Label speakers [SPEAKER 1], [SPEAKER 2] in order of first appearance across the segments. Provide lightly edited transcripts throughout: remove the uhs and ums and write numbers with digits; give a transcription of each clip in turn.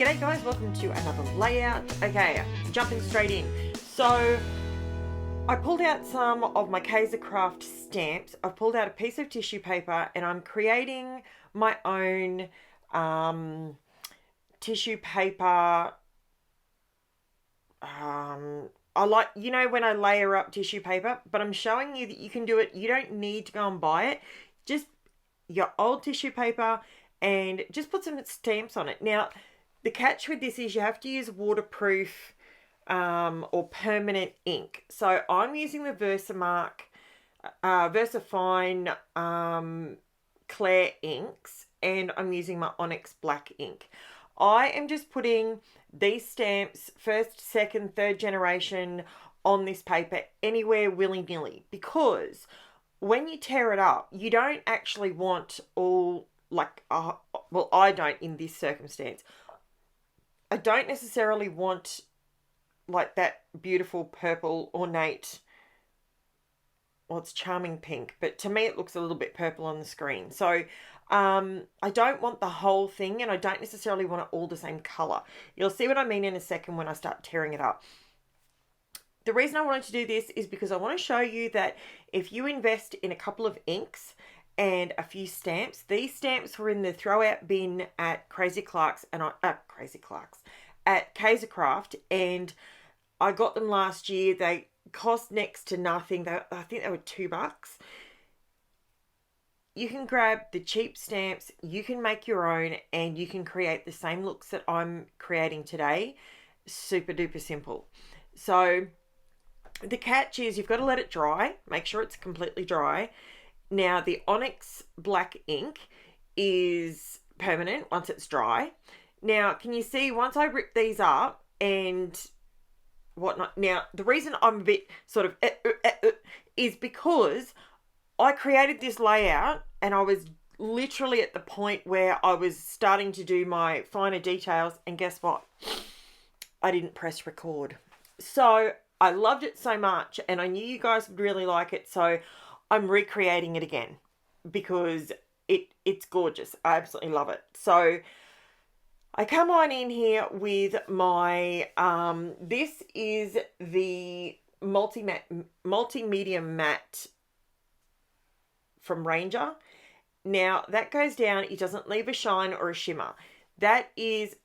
[SPEAKER 1] G'day guys, welcome to another layout. Okay, jumping straight in. So I pulled out some of my KAISERCRAFT stamps. I've pulled out a piece of tissue paper and I'm creating my own tissue paper. I like, you know, when I layer up tissue paper, but I'm showing you that you can do it. You don't need to go and buy it. Just your old tissue paper and just put some stamps on it. Now, the catch with this is you have to use waterproof or permanent ink. So I'm using the VERSAFINE CLAIR inks, and I'm using my ONYX black ink. I am just putting these stamps, first, second, third generation, on this paper anywhere willy-nilly, because when you tear it up, you don't actually want all, like, well, I don't in this circumstance. I don't necessarily want like that beautiful purple ornate, well, it's charming pink, but to me it looks a little bit purple on the screen. So I don't want the whole thing, and I don't necessarily want it all the same color. You'll see what I mean in a second when I start tearing it up. The reason I wanted to do this is because I want to show you that if you invest in a couple of inks and a few stamps, these stamps were in the throw out bin at KAISERCRAFT, at KAISERCRAFT, and I got them last year. They cost next to nothing. I think they were $2. You can grab the cheap stamps, you can make your own, and you can create the same looks that I'm creating today. Super duper simple. So the catch is you've got to let it dry. Make sure it's completely dry. Now, the ONYX black ink is permanent once it's dry. Now, can you see once I rip these up and whatnot? Now, the reason I'm a bit sort of is because I created this layout and I was literally at the point where I was starting to do my finer details, and guess what? I didn't press record. So I loved it so much and I knew you guys would really like it, so I'm recreating it again because it's gorgeous. I absolutely love it. So I come on in here with my, this is the multimedia matte from Ranger. Now that goes down, it doesn't leave a shine or a shimmer. That is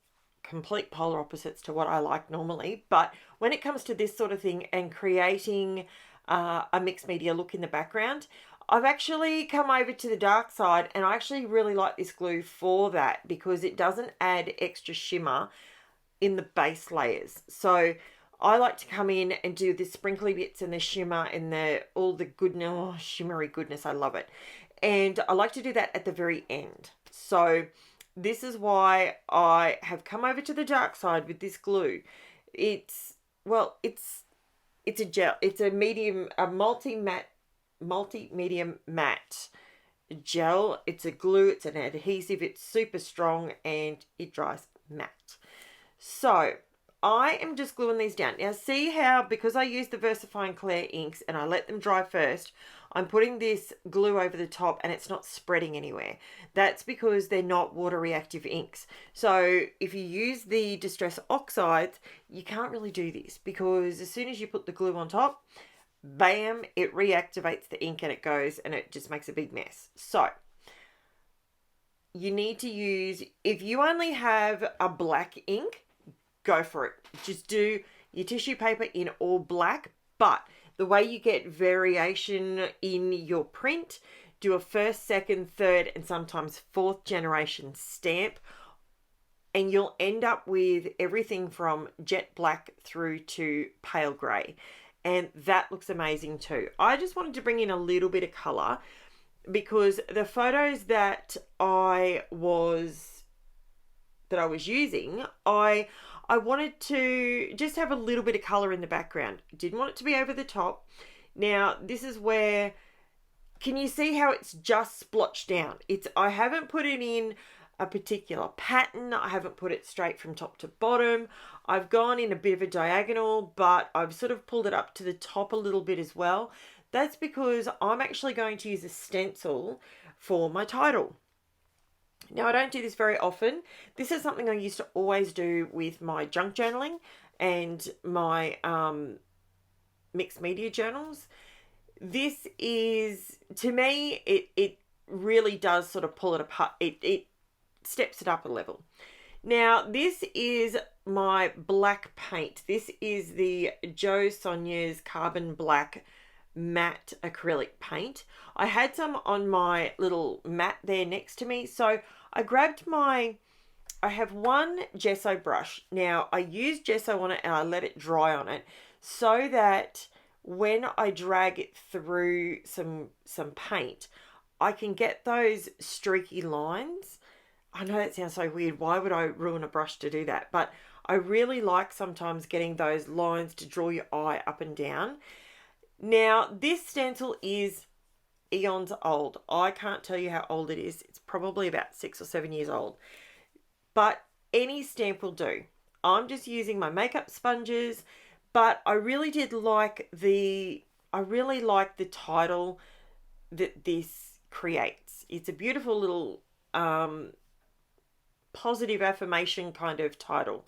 [SPEAKER 1] complete polar opposites to what I like normally, but when it comes to this sort of thing and creating a mixed media look in the background, I've actually come over to the dark side, and I actually really like this glue for that because it doesn't add extra shimmer in the base layers. So I like to come in and do the sprinkly bits and the shimmer and all the goodness, oh, shimmery goodness. I love it. And I like to do that at the very end. So this is why I have come over to the dark side with this glue. It's a gel. It's a multi-medium matte gel. It's a glue. It's an adhesive. It's super strong and it dries matte. So I am just gluing these down. Now see how, because I use the VERSAFINE CLAIR inks and I let them dry first, I'm putting this glue over the top and it's not spreading anywhere. That's because they're not water reactive inks. So if you use the Distress Oxides, you can't really do this because as soon as you put the glue on top, bam, it reactivates the ink and it goes and it just makes a big mess. So you need to use, if you only have a black ink, go for it. Just do your tissue paper in all black, but the way you get variation in your print, do a first, second, third, and sometimes fourth generation stamp, and you'll end up with everything from jet black through to pale grey. And that looks amazing too. I just wanted to bring in a little bit of colour because the photos that I was using, I wanted to just have a little bit of colour in the background. Didn't want it to be over the top. Now, this is where, can you see how it's just splotched down? I haven't put it in a particular pattern. I haven't put it straight from top to bottom. I've gone in a bit of a diagonal, but I've sort of pulled it up to the top a little bit as well. That's because I'm actually going to use a stencil for my title. Now, I don't do this very often. This is something I used to always do with my junk journaling and my mixed media journals. This is, to me, it really does sort of pull it apart. It steps it up a level. Now, this is my black paint. This is the Jo Sonja's Carbon Black matte acrylic paint. I had some on my little mat there next to me, so I grabbed I have one gesso brush. Now, I use gesso on it and I let it dry on it so that when I drag it through some paint, I can get those streaky lines. I know that sounds so weird. Why would I ruin a brush to do that? But I really like sometimes getting those lines to draw your eye up and down. Now, this stencil is eons old. I can't tell you how old it is. It's probably about 6 or 7 years old. But any stamp will do. I'm just using my makeup sponges, but I really did like the title that this creates. It's a beautiful little positive affirmation kind of title.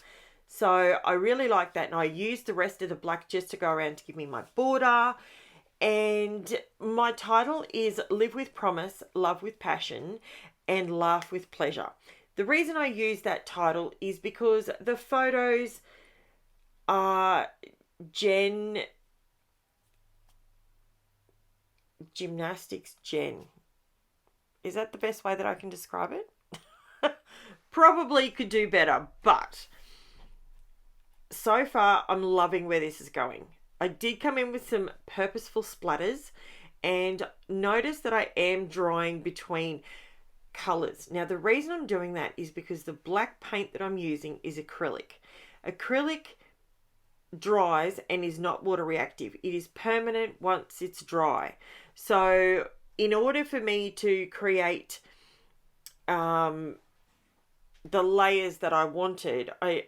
[SPEAKER 1] So I really like that, and I used the rest of the black just to go around to give me my border. And my title is Live with Promise, Love with Passion, and Laugh with Pleasure. The reason I use that title is because the photos are Gymnastics Jen. Is that the best way that I can describe it? Probably could do better, but so far I'm loving where this is going. I did come in with some purposeful splatters, and notice that I am drawing between colors. Now, the reason I'm doing that is because the black paint that I'm using is acrylic. Acrylic dries and is not water reactive. It is permanent once it's dry. So in order for me to create the layers that I wanted, I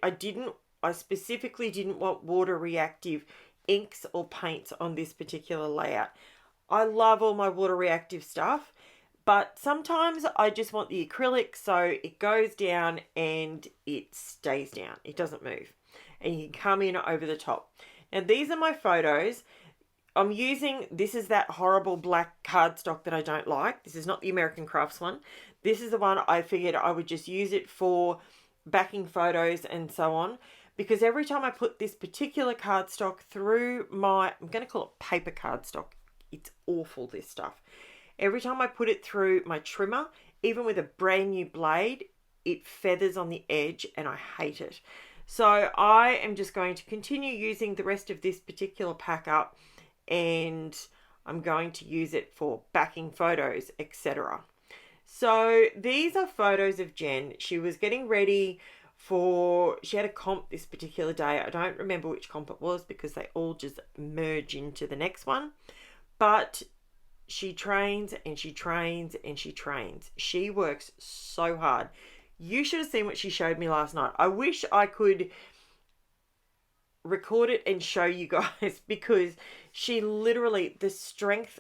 [SPEAKER 1] specifically didn't want water reactive inks or paints on this particular layout. I love all my water reactive stuff, but sometimes I just want the acrylic so it goes down and it stays down. It doesn't move. And you can come in over the top. Now, these are my photos. I'm using, this is that horrible black cardstock that I don't like. This is not the American Crafts one. This is the one I figured I would just use it for backing photos and so on. Because every time I put this particular cardstock through my, I'm going to call it paper cardstock. It's awful, this stuff. Every time I put it through my trimmer, even with a brand new blade, it feathers on the edge and I hate it. So I am just going to continue using the rest of this particular pack up, and I'm going to use it for backing photos, etc. So these are photos of Jen. She was getting ready she had a comp this particular day. I don't remember which comp it was because they all just merge into the next one. But she trains and she trains and she trains. She works so hard. You should have seen what she showed me last night. I wish I could record it and show you guys because she literally, the strength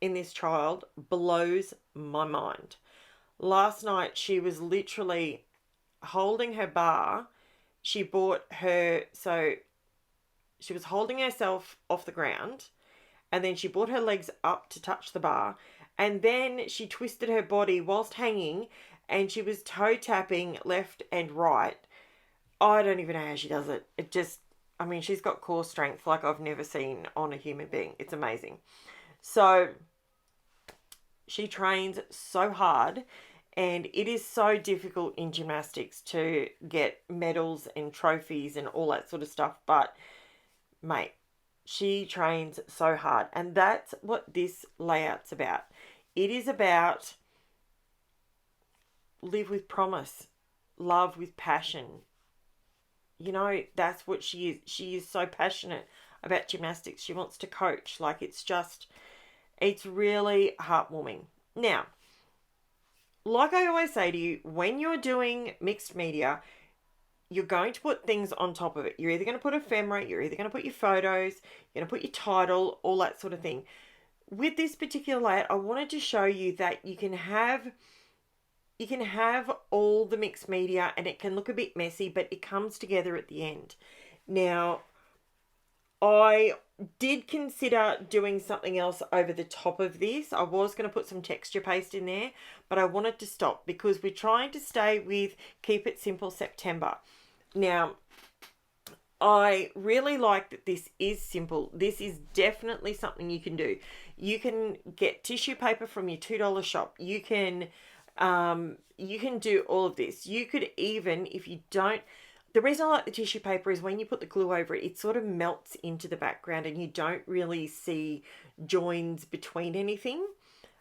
[SPEAKER 1] in this child blows my mind. Last night she was literally holding her bar. She was holding herself off the ground, and then she brought her legs up to touch the bar, and then she twisted her body whilst hanging, and she was toe tapping left and right. I don't even know how she does it. She's got core strength like I've never seen on a human being. It's amazing. So she trains so hard, and it is so difficult in gymnastics to get medals and trophies and all that sort of stuff. But, mate, she trains so hard. And that's what this layout's about. It is about live with promise, love with passion. You know, that's what she is. She is so passionate about gymnastics. She wants to coach. It's really heartwarming. Now, like I always say to you, when you're doing mixed media, you're going to put things on top of it. You're either going to put ephemera, you're either going to put your photos, you're going to put your title, all that sort of thing. With this particular layout, I wanted to show you that you can have you can have all the mixed media and it can look a bit messy, but it comes together at the end. Now, I did consider doing something else over the top of this. I was going to put some texture paste in there, but I wanted to stop because we're trying to stay with Keep It Simple September. Now, I really like that this is simple. This is definitely something you can do. You can get tissue paper from your $2 shop. You can do all of this. You could even, if you don't, the reason I like the tissue paper is when you put the glue over it, it sort of melts into the background and you don't really see joins between anything.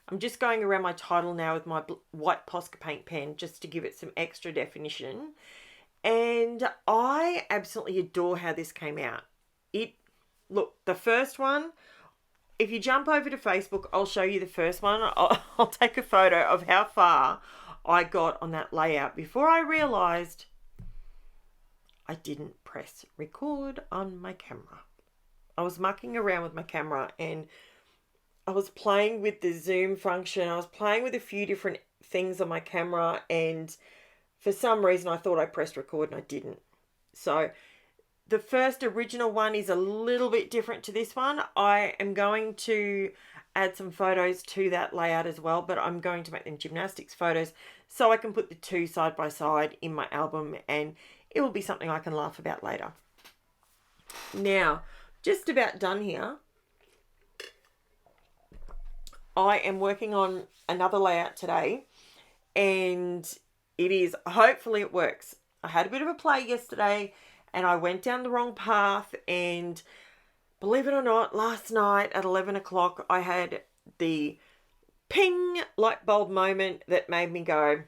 [SPEAKER 1] I'm just going around my title now with my white Posca paint pen just to give it some extra definition. And I absolutely adore how this came out. Look, the first one, if you jump over to Facebook, I'll show you the first one. I'll take a photo of how far I got on that layout before I realized I didn't press record on my camera. I was mucking around with my camera and I was playing with the zoom function. I was playing with a few different things on my camera, and for some reason I thought I pressed record and I didn't. So the first original one is a little bit different to this one. I am going to add some photos to that layout as well, but I'm going to make them gymnastics photos so I can put the two side by side in my album and it will be something I can laugh about later. Now, just about done here. I am working on another layout today and it is, hopefully it works. I had a bit of a play yesterday and I went down the wrong path, and believe it or not, last night at 11 o'clock I had the ping light bulb moment that made me go,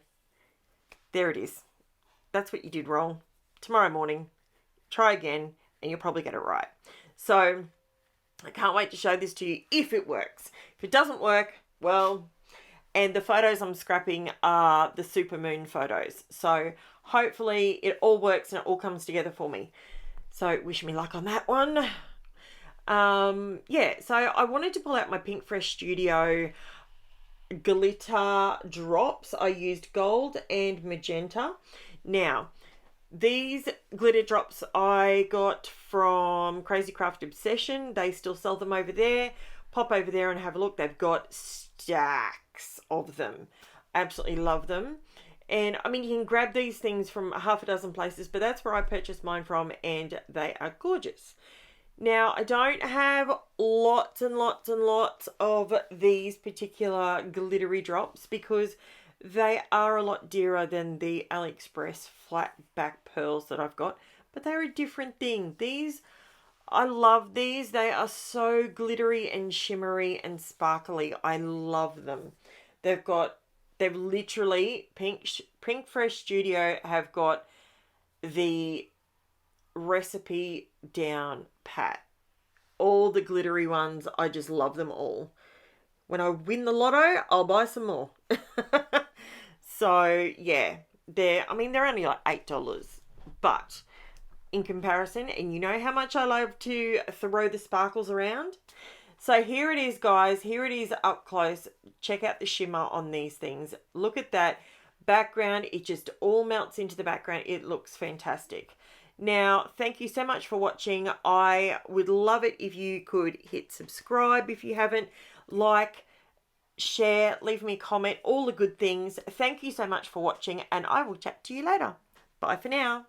[SPEAKER 1] there it is. That's what you did wrong. Tomorrow morning, try again and you'll probably get it right. So I can't wait to show this to you if it works. If it doesn't work, well, and the photos I'm scrapping are the supermoon photos. So hopefully it all works and it all comes together for me. So wish me luck on that one. Yeah, so I wanted to pull out my PINKFRESH Studio glitter drops. I used gold and magenta. Now, these glitter drops I got from KAISERCRAFT Obsession. They still sell them over there. Pop over there and have a look. They've got stacks of them. Absolutely love them. And I mean, you can grab these things from half a dozen places, but that's where I purchased mine from, and they are gorgeous. Now, I don't have lots and lots and lots of these particular glittery drops because they are a lot dearer than the AliExpress flat back pearls that I've got, but they're a different thing. These, I love these. They are so glittery and shimmery and sparkly. I love them. They've literally, PINKFRESH Studio have got the recipe down pat. All the glittery ones, I just love them all. When I win the lotto, I'll buy some more. So yeah, they're only like $8, but in comparison, and you know how much I love to throw the sparkles around. So here it is, guys. Here it is up close. Check out the shimmer on these things. Look at that background. It just all melts into the background. It looks fantastic. Now, thank you so much for watching. I would love it if you could hit subscribe if you haven't, like, share, leave me a comment, all the good things. Thank you so much for watching, and I will chat to you later. Bye for now.